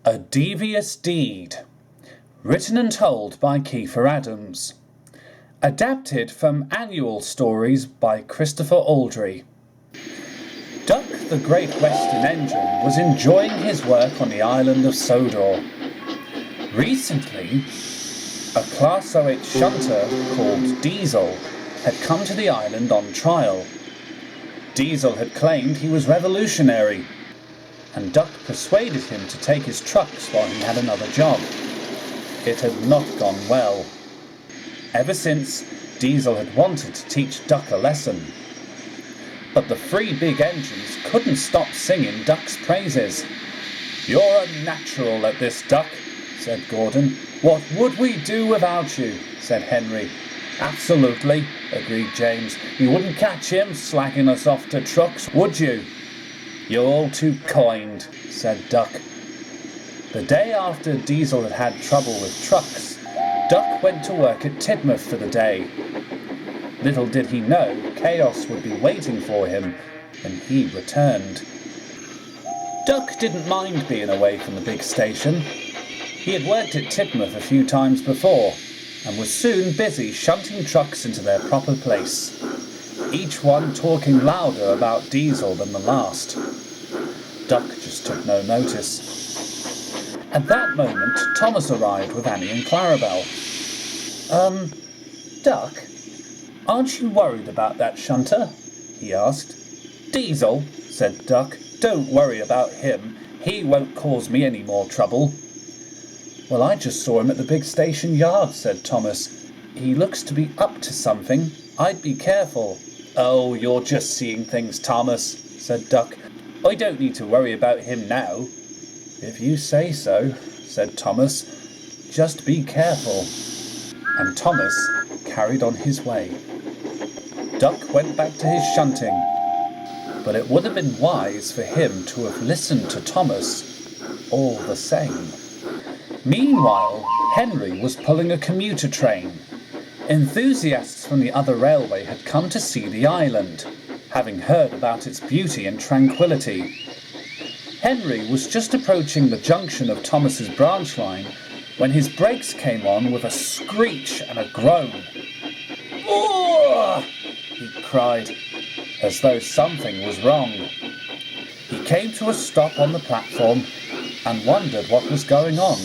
A Devious Deed, written and told by Kiefer Adams. Adapted from Annual Stories by Christopher Aldry. Duck the Great Western Engine was enjoying his work on the island of Sodor. Recently, a Class 08 shunter called Diesel had come to the island on trial. Diesel had claimed he was revolutionary, and Duck persuaded him to take his trucks while he had another job. It had not gone well. Ever since, Diesel had wanted to teach Duck a lesson. But the three big engines couldn't stop singing Duck's praises. "You're a natural at this, Duck," said Gordon. "What would we do without you?" said Henry. "Absolutely," agreed James. "You wouldn't catch him slacking us off to trucks, would you?" "You're all too kind," said Duck. The day after Diesel had had trouble with trucks, Duck went to work at Tidmouth for the day. Little did he know chaos would be waiting for him when he returned. Duck didn't mind being away from the big station. He had worked at Tidmouth a few times before and was soon busy shunting trucks into their proper place, each one talking louder about Diesel than the last. Duck just took no notice. At that moment, Thomas arrived with Annie and Clarabelle. Duck, aren't you worried about that shunter?" he asked. "Diesel," said Duck. "Don't worry about him. He won't cause me any more trouble." "Well, I just saw him at the big station yard," said Thomas. "He looks to be up to something. I'd be careful." "Oh, you're just seeing things, Thomas," said Duck. "I don't need to worry about him now." "If you say so," said Thomas. "Just be careful." And Thomas carried on his way. Duck went back to his shunting, but it would have been wise for him to have listened to Thomas all the same. Meanwhile, Henry was pulling a commuter train. Enthusiasts from the other railway had come to see the island, having heard about its beauty and tranquility. Henry was just approaching the junction of Thomas's branch line when his brakes came on with a screech and a groan. "Oh!" he cried, as though something was wrong. He came to a stop on the platform and wondered what was going on.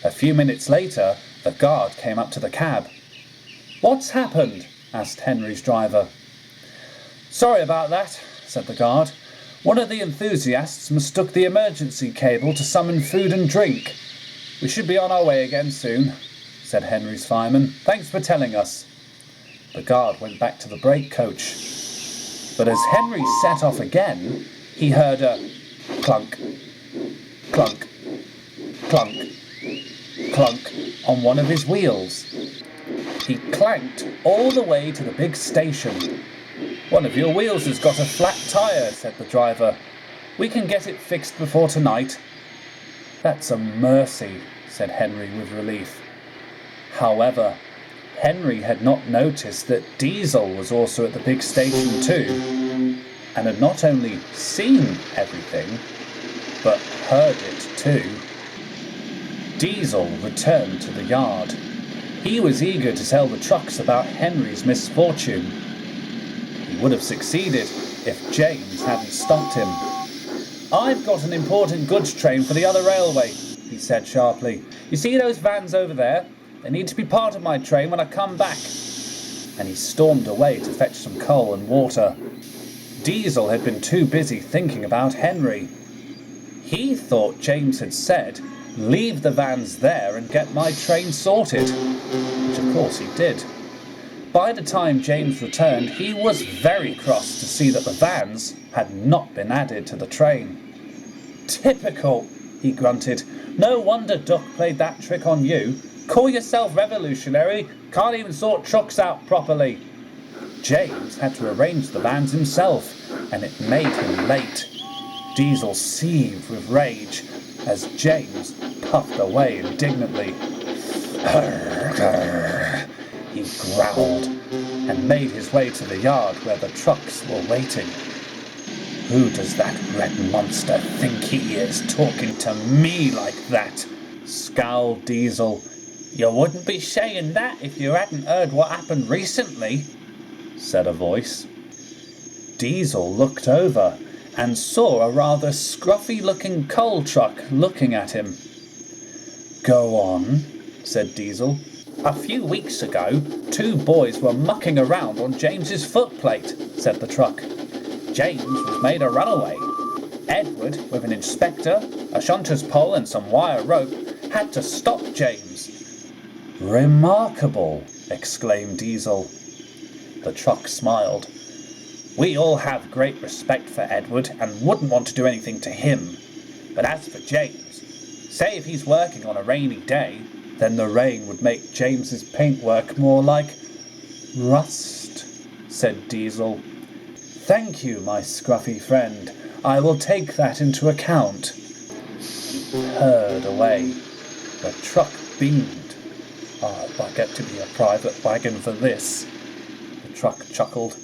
A few minutes later, the guard came up to the cab. "What's happened?" asked Henry's driver. "Sorry about that," said the guard. "One of the enthusiasts mistook the emergency cable to summon food and drink. We should be on our way again soon," said Henry's fireman. "Thanks for telling us." The guard went back to the brake coach. But as Henry set off again, he heard a clunk, clunk, clunk, clunk on one of his wheels. He clanked all the way to the big station. "One of your wheels has got a flat tyre," said the driver. "We can get it fixed before tonight." "That's a mercy," said Henry with relief. However, Henry had not noticed that Diesel was also at the big station too, and had not only seen everything, but heard it too. Diesel returned to the yard. He was eager to tell the trucks about Henry's misfortune. He would have succeeded if James hadn't stopped him. "I've got an important goods train for the other railway," he said sharply. "You see those vans over there? They need to be part of my train when I come back." And he stormed away to fetch some coal and water. Diesel had been too busy thinking about Henry. He thought James had said, "Leave the vans there and get my train sorted," which of course he did. By the time James returned, he was very cross to see that the vans had not been added to the train. "Typical," he grunted. "No wonder Duck played that trick on you. Call yourself revolutionary, can't even sort trucks out properly." James had to arrange the vans himself, and it made him late. Diesel seethed with rage as James puffed away indignantly. He growled and made his way to the yard where the trucks were waiting. Who does that red monster think he is, talking to me like that? Scowled Diesel. You wouldn't be saying that if you hadn't heard what happened recently, said a voice. Diesel looked over and saw a rather scruffy-looking coal truck looking at him. Go on, said Diesel. A few weeks ago, 2 boys were mucking around on James's footplate, said the truck. James was made a runaway. Edward, with an inspector, a shunter's pole and some wire rope, had to stop James. Remarkable, exclaimed Diesel. The truck smiled. We all have great respect for Edward and wouldn't want to do anything to him. But as for James, say if he's working on a rainy day, then the rain would make James's paintwork more like rust, said Diesel. Thank you, my scruffy friend. I will take that into account. He purred away. The truck beamed. I'll get to be a private wagon for this. The truck chuckled.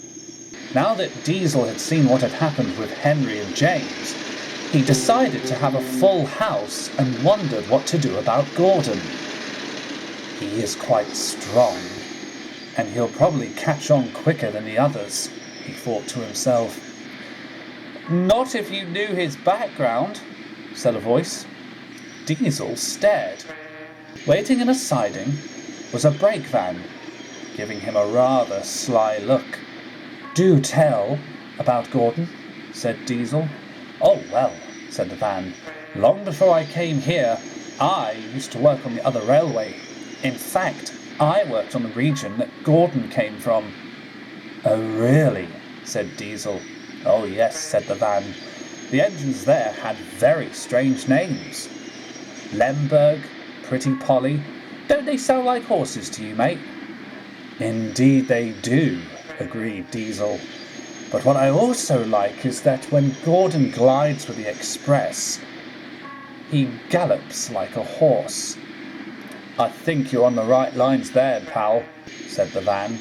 Now that Diesel had seen what had happened with Henry and James, he decided to have a full house and wondered what to do about Gordon. He is quite strong, and he'll probably catch on quicker than the others, he thought to himself. Not if you knew his background, said a voice. Diesel stared. Waiting in a siding was a brake van, giving him a rather sly look. Do tell about Gordon, said Diesel. Oh, well, said the van. Long before I came here, I used to work on the other railway. In fact, I worked on the region that Gordon came from. Oh, really? Said Diesel. Oh, yes, said the van. The engines there had very strange names. Lemberg, Pretty Polly. Don't they sound like horses to you, mate? Indeed they do, agreed Diesel. But what I also like is that when Gordon glides with the express, he gallops like a horse. I think you're on the right lines there, pal, said the van.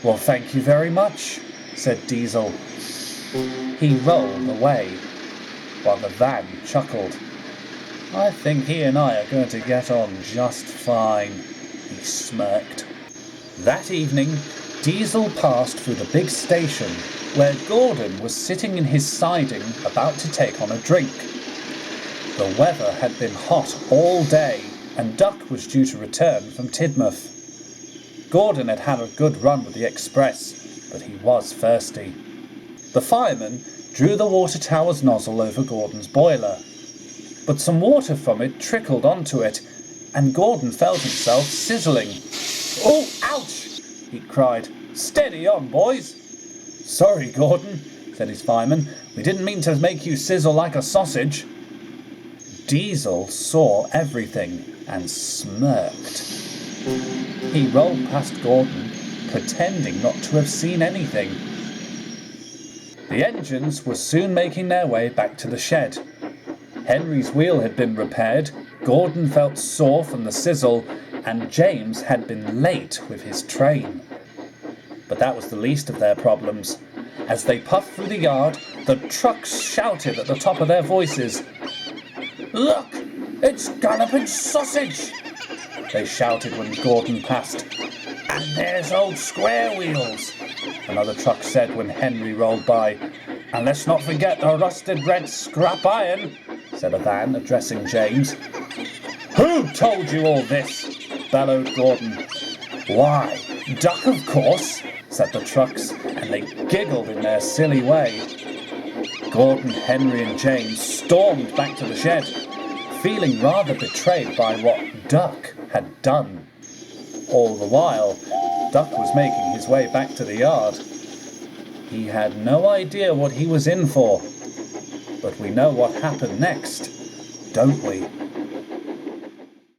Well, thank you very much, said Diesel. He rolled away, while the van chuckled. I think he and I are going to get on just fine, he smirked. That evening, Diesel passed through the big station, where Gordon was sitting in his siding about to take on a drink. The weather had been hot all day, and Duck was due to return from Tidmouth. Gordon had had a good run with the express, but he was thirsty. The fireman drew the water tower's nozzle over Gordon's boiler, but some water from it trickled onto it, and Gordon felt himself sizzling. Oh, ouch! He cried. Steady on, boys! Sorry, Gordon, said his fireman. We didn't mean to make you sizzle like a sausage. Diesel saw everything and smirked. He rolled past Gordon, pretending not to have seen anything. The engines were soon making their way back to the shed. Henry's wheel had been repaired, Gordon felt sore from the sizzle, and James had been late with his train. But that was the least of their problems. As they puffed through the yard, the trucks shouted at the top of their voices. Look! It's Galloping Sausage! They shouted when Gordon passed. And there's old Square Wheels! Another truck said when Henry rolled by. And let's not forget the rusted red scrap iron, said a van, addressing James. Who told you all this? Bellowed Gordon. Why, Duck, of course, said the trucks, and they giggled in their silly way. Gordon, Henry and James stormed back to the shed, feeling rather betrayed by what Duck had done. All the while, Duck was making his way back to the yard. He had no idea what he was in for, but we know what happened next, don't we?